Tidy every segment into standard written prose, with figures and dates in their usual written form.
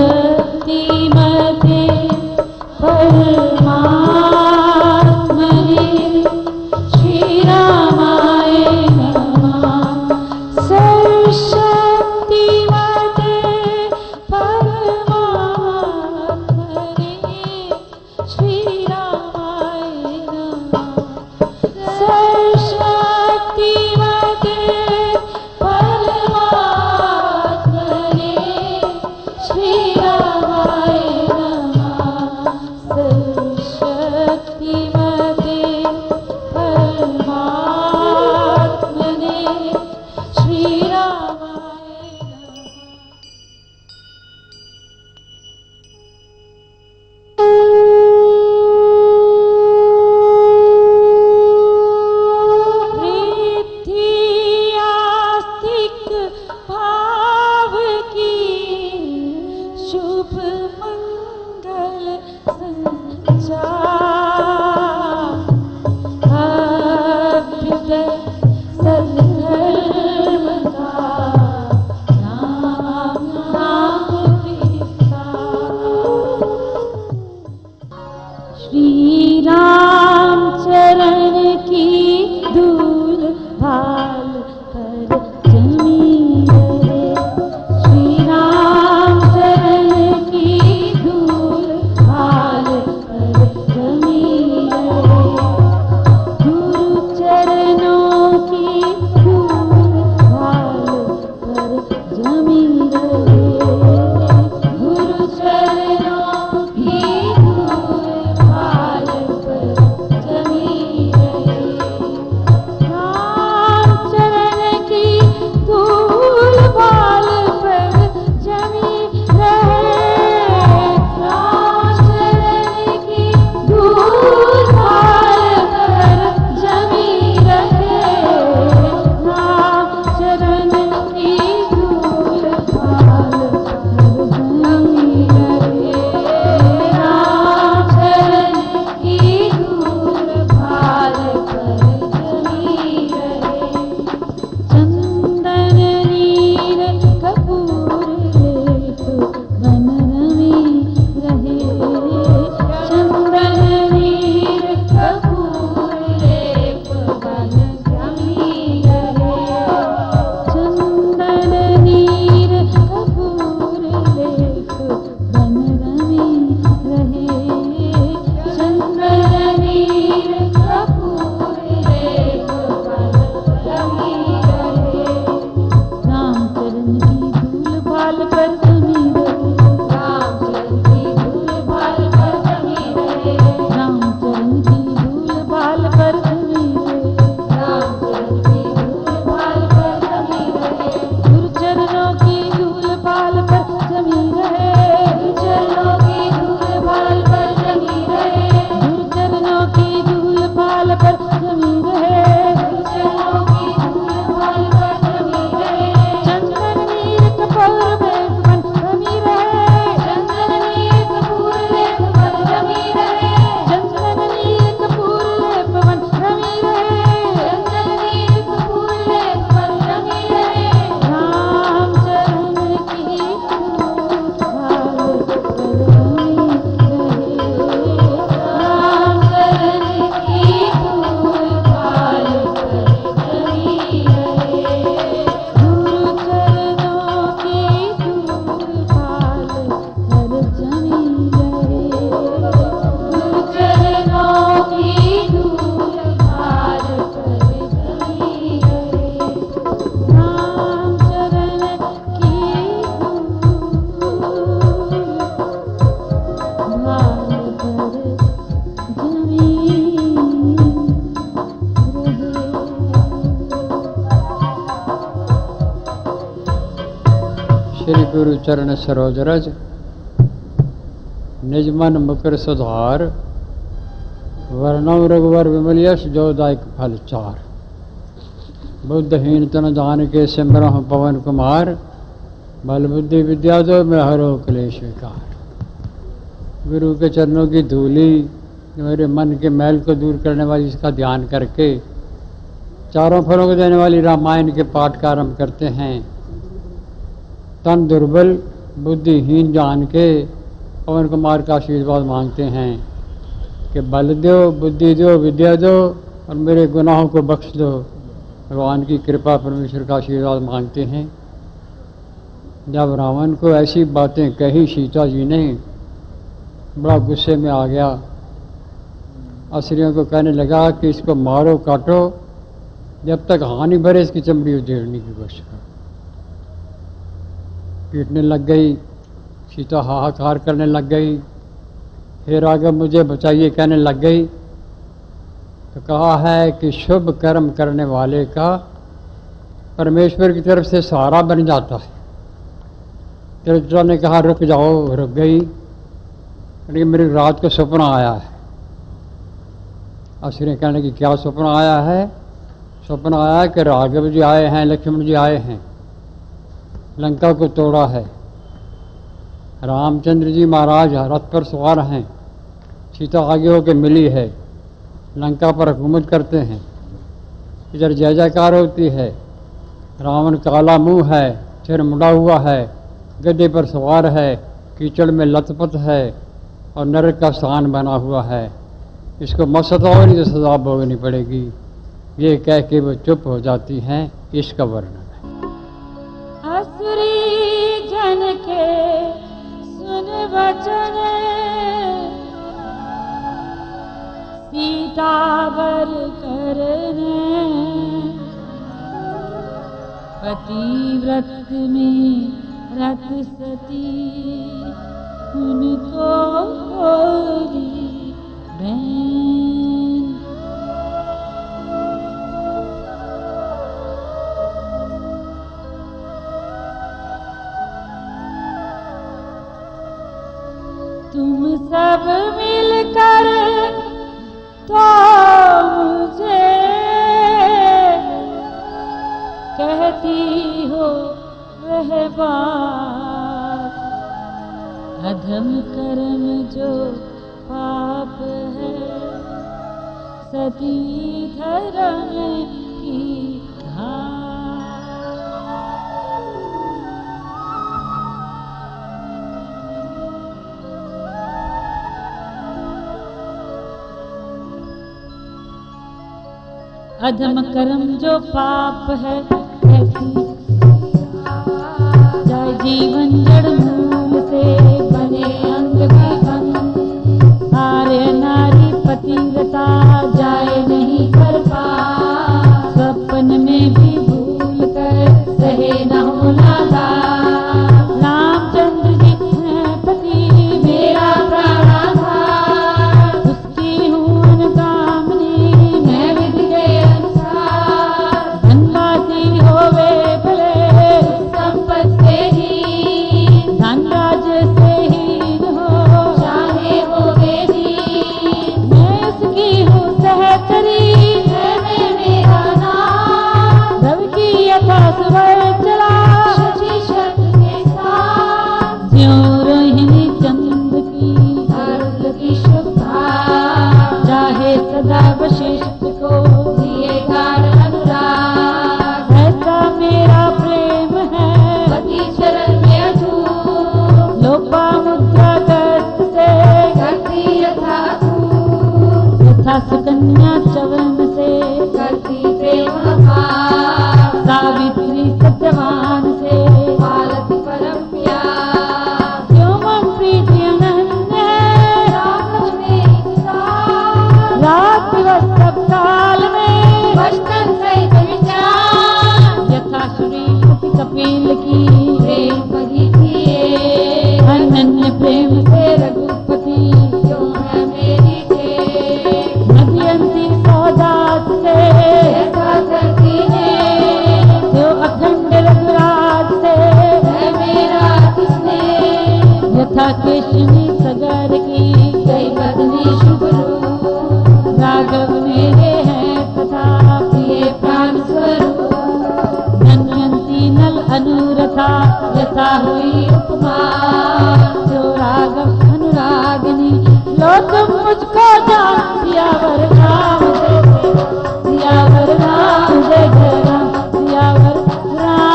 शक्तिमते परमात्मने श्रीरामाय नमः। सर्वशक्तिमते परमात्मने श्रीरामाय नमः। सर्वशक्तिमते परमात्मने श्रीरामाय नमः। सर्वशक्तिमते परमात्मने श्रीरामाय वृद्धि आस्तिक भाव की शुभ मंगल संचार। अभ्युदय सद्धर्म का नाम नाम विस्तार। श्री राम चरण की धूल भाल पर जमी रहे। श्री राम चरण की धूल भाल पर जमी रहे। गुरु चरणों की धूल भाल पर जमी रहे। गुरु चरणों की धूल भाल पर जमी रहे। राम चरण की धूल भाल पर जमी रहे। राम चरण की धूल भाल पर जमी रहे। राम चरण की धूल भाल पर जमी रहे। राम चरण की धूल भाल पर जमी रहे। चंदन नीर कपूर लेप बन रमी रहे। चंदन नीर कपूर लेप बन रमी रहे। चंदन नीर कपूर लेप बन रमी रहे। चंदन नीर कपूर लेप बन रमी रहे। राम चरण की धूल भाल पर जमी रहे। राम चरण की धूल भाल पर जमी रहे। राम चरण की धूल भाल पर जमी रहे। राम चरण की धूल भाल पर जमी रहे। गुरु चरणों की धूल भाल पर जमी रहे। गुरु चरणों की धूल भाल पर जमी रहे। गुरु चरणों की धूल भाल पर जमी रहे। गुरु चरणों की धूल भाल पर जमी रहे। चंदन नीर कपूर लेप बन रमी रहे। चंदन नीर कपूर लेप बन रमी रहे। चंदन नीर कपूर लेप बन रमी रहे। चंदन नीर कपूर लेप बन रमी रहे। राम चरण की धूल भाल पर जमी रहे। राम चरण की धूल भाल पर जमी रहे। गुरु चरणों की धूल भाल पर जमी रहे। गुरु चरणों की धूल भाल पर जमी रहे। राम चरण की धूल भाल पर जमी रहे। श्री गुरु चरण सरोज रज निज मन मुकर सुधार। वर्णव रघुवर विमल यश जोदायक फल चार। बुद्धहीन तन जान के सिमरहु पवन कुमार। बल बुद्धि विद्या दो में हरो क्लेश विकार। गुरु के चरणों की धूली मेरे मन के मैल को दूर करने वाली, इसका ध्यान करके चारों फलों को देने वाली रामायण के पाठ का आरंभ करते हैं। तन दुर्बल बुद्धिहीन जान के पवन कुमार का आशीर्वाद मांगते हैं कि बल दो, बुद्धि दो, विद्या दो और मेरे गुनाहों को बख्श दो। भगवान की कृपा, परमेश्वर का आशीर्वाद मांगते हैं। जब रावण को ऐसी बातें कही सीता जी ने, बड़ा गुस्से में आ गया। असुरियों को कहने लगा कि इसको मारो, काटो, जब तक हानि भरे इसकी चमड़ी उधेड़ने की कोशिश करो। पीटने लग गई। सीता हाहाकार करने लग गई, हे राघव मुझे बचाइए कहने लग गई। तो कहा है कि शुभ कर्म करने वाले का परमेश्वर की तरफ से सहारा बन जाता है। त्रिजटा ने कहा रुक जाओ, रुक गई। लेकिन मेरी रात को सपना आया है। असुर कहने की क्या सपना आया है? सपना आया कि राघव जी आए हैं, लक्ष्मण जी आए हैं, लंका को तोड़ा है। रामचंद्र जी महाराज रथ पर सवार हैं, सीता आगे होकर मिली है, लंका पर हुकूमत करते हैं। इधर जय जयकार होती है। रावण काला मुंह है, सिर मुड़ा हुआ है, गद्दे पर सवार है, कीचड़ में लथपथ है और नरक का स्थान बना हुआ है। इसको मत सताओ, नहीं तो सजा भोगनी पड़ेगी। ये कह के वो चुप हो जाती हैं। इसका वर्णन है। असुरी जन के सुन वचन, सीता बर करने, पतिव्रत में रत सती, उनको होरी बहन। तुम सब मिलकर तो मुझे कहती हो वह बात, अधम कर्म जो पाप है, सती धर्म की घात। अधम कर्म जो पाप है, ऐसी जाए जीवन जड़ मूल से बने अंग विभंग। आर्य नारी पतिव्रता जाए नहीं कर पा, स्वप्न में भी भूल कर सहे न हो लाला। रामचंद्र जी हैं पति मेरा प्राणाधार, उसकी हूँ अनुगामिनी मैं विधि के अनुसार। धनवासी होवे भले संपत्ति से ही, धन राज्य से हीन हो चाहे होवे दीन। मैं उसकी हूँ सहचरी है मैं मेरा नाम, रवि की यथा सुवर चला शशि शक्ति के साथ। ज्यों रोहिणी चंद की अर्घ की शुभा, चाहे सदा वशिष्ठ को दिए गाढ़ अनुराग। ऐसा मेरा प्रेम है पति चरण में अछूत, लोपा मुद्रा कष्ट से करती यथा छूत। यथा सुकन्या चवन से करती प्रेम अपार, सावित्री सत्यवान से पालती परम प्यार। क्यों मन प्रीति अनन्य राम में सार, रात दिवस सब काल में बचतन सहित विचार। यथा श्री पति कपिल की प्रेम परी किए, अनन्य प्रेम से रघुपति क्यों है मेरी टेक। मध्यंती सौदास से ऐसा करती है, जो अखंड रघुराज से है मेरा किसने। यथा केशनी सगर की गई बदनी शुभ रूप, राघव मेरे हैं तथा प्रिय प्राण स्वरूप। धन्वंती नल अनुरथा यथा हुई उपमा, जो राघव अनुरागिनी लो तुम मुझको जान। सियावर राम जय जय राम, सियावर राम जय जय राम, सियावर राम।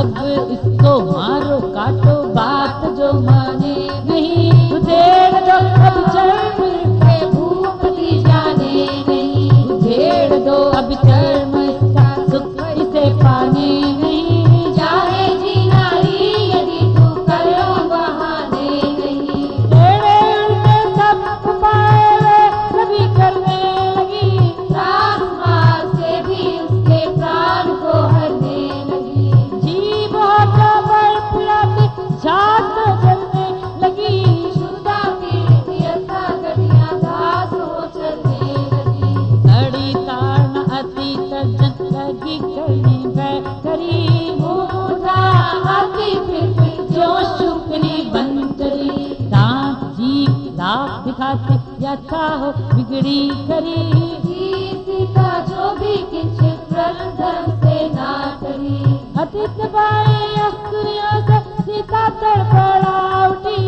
अब इसको मारो काटो बात जो माने नहीं, उधेड़ दो अब चल के भूपति जाने नहीं, उधेड़ दो अब चर्म इसका सुख इसे पाने नहीं, चाहे जी नारी यदि तू करो बहाने नहीं, तेरे उल्टे सब उपाय सभी करने लगी, सास माँ से भी उसके प्राण को हरने लगी, जीभ होठों पर फुलाती झाग जलने लगी, शुदा की यथा गलियां घास हो चलने लगी, घड़ी ताड़ना अति तर्जन लगी करने करी, मुठा आती फिर जो शुक्री बन करी, दांत जीभ लाख दिखाती यथा हो बिगड़ी करी, सीता जो भी किंचित व्रत धर्म से ना करी, अतिथ पाए अस्त्रियों से सीता तड़पड़ा उठी,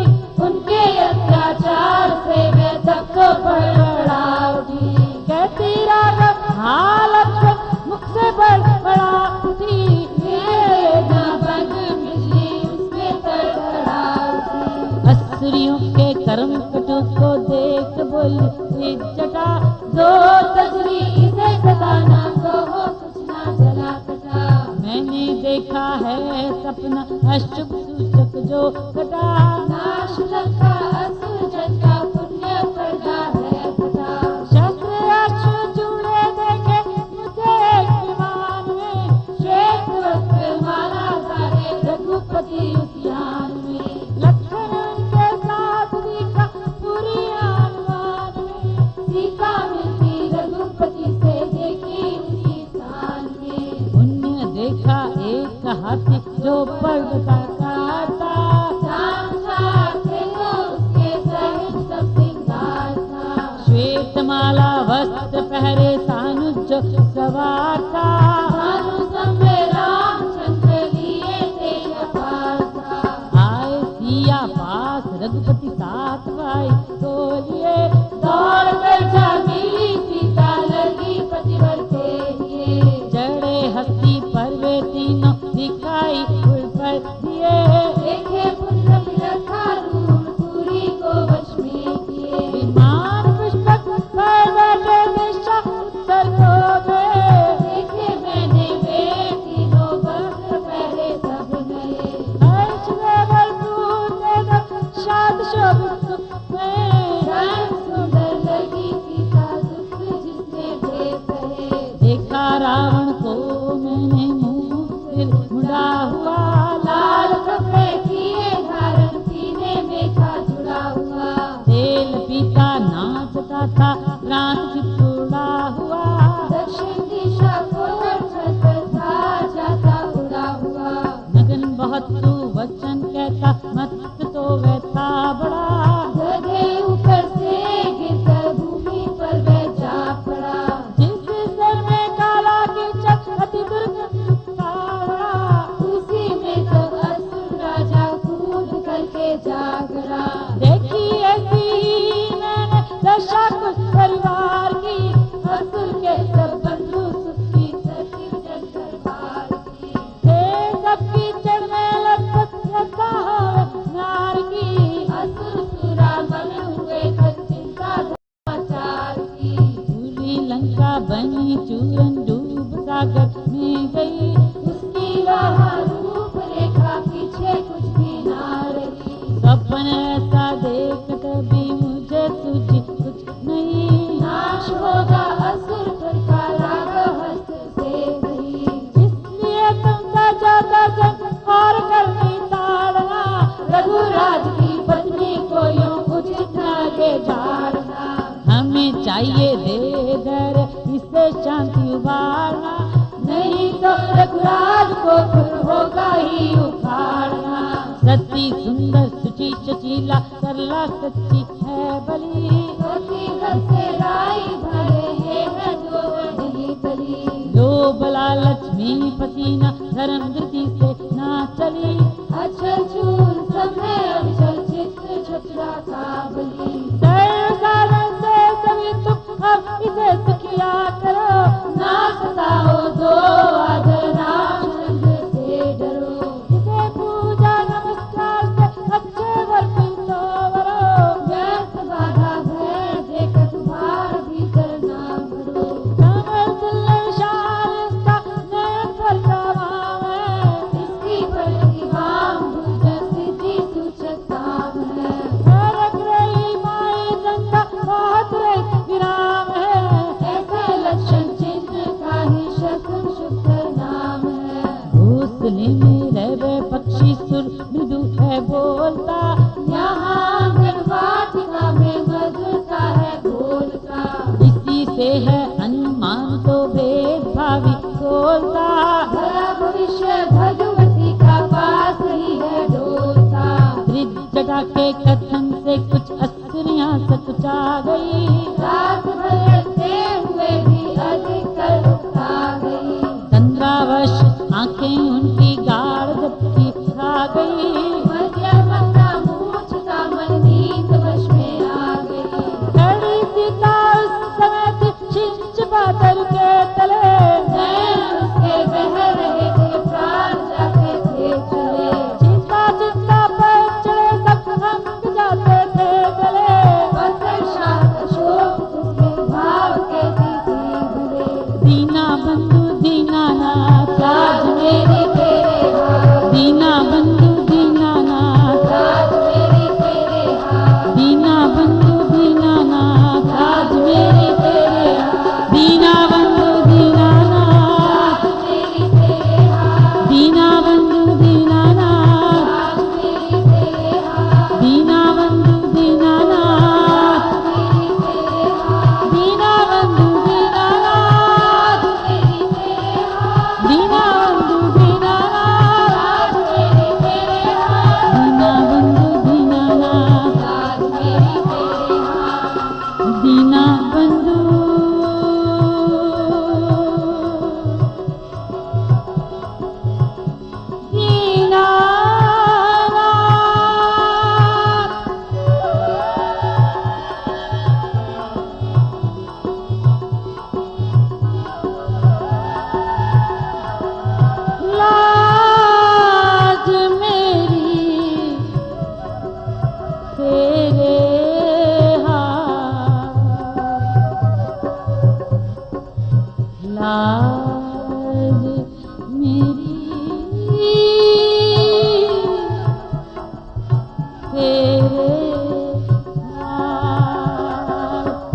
उनके अत्याचार से वे तक तो पड़ा उठी, कहती राघव हालत मुख से बड़ा उठी, मेरे ना बन बिजली उसमें तड़पड़ा उठी, अस्त्रियों के कर्म कटु को देख बोली जटा, जो तजरी इसे सताना तो हो कुछ ना जला कटा, मैंने देखा है सपना अशुभ सूचक जो घटा, नाश लंका असुर जन का पुण्य पर्दा है घटा, शस्त्र अश्व जुड़े देखे मुझे एक विमान में, श्वेत वस्त्र माला धारे रघुपति उद्यान में, लखन उनके साथ दिखा पूरी आसमान में, सीता मिलती रघुपति से देखी उसी स्थान में, पुण्य देखा एक हाथी जो पर्वता काटा, उसके सहित सब सिंगार था, श्वेत माला वस्त्र पहरे सानुज जो सवार था, सानु में रामचंद्र लिए तेज अपार था, आए सिया पास रघुपति साथ भाई को लिए, दौड़ कर जा मिली सीता लगी पतिवर के लिए, जड़े हस्ती पर वे तीनों दिखाई उड़ पर दिए, देखे पुत्र रखा रूप पूरी को वश में किए, विमान पुष्पक पर बैठे दिशा उत्तर को गए, देखे मैंने वे तीनों वस्त्र पहरे सब नए, हर्ष में भरपूर थे शाद शोभित सुख में, श्याम सुंदर लगी सीता दुख जिसने भेद कहे, देखा रावण को मैंने मुंह सिर मुड़ा हुआ, लाल कपड़े किए धारण सीने में था जुड़ा हुआ, तेल पीता नाचता था प्राण चितुड़ा हुआ, दक्षिण दिशा को था जाता उड़ा हुआ, नगन बहुत तू वचन कहता मत तो वह था बड़ा, गधे ऊपर से गिरकर भूमि पर वह जा पड़ा, जिस सर में काला कीचक अति दुर्गंध था, उसी में तो असुर राजा कूद करके जागरा, देखी ऐसी मैंने दशा कुछ परिवार की, असुर के सब बंधु सुखी सचिव जन दरबार की, थे सबकी चढ़ने लगभग यथा हो नार की, असुर सुरा बन हुए कर चिंता धर्माचार की, पूरी लंका बनी चूरन डूब सागर में गई, उसकी राह रूप रेखा पीछे कुछ भी ना रही, सपन ऐसा देख कभी मुझे सूझी कुछ नहीं, नाश होगा असुर पर का राघव हस्त से नहीं, इसलिए तुम सजा दर्शन और करनी ताड़ना, रघुराज की पत्नी को यूं उचित न झाड़ना, हमें चाहिए दे धर इससे शांति उबारना, नहीं तो रघुराज को फिर होगा ही उखाड़ना, सती सुंदर सुचि शशीला सरला सच्ची है बली, सती रस से राई भरे हैं जो बली बली, लोभ लालच में पसीना धर्म धृति से ना चली, अचल चूल समय अचल चित्र छतरा का बली, सर्व साधन से सभी तुम अब इसे सुखिया करो, ना सताओ दो आदर रामचंद्र से डरो, घोंसले में रह पक्षी सुर मृदु है बोलता, यहाँ गर्भातिका में मधुरता है बोलता। इसी से है अनुमान तो भेदभावी बोलता, भला भविष्य भगवती का पास ही है डोलता। त्रिजटा के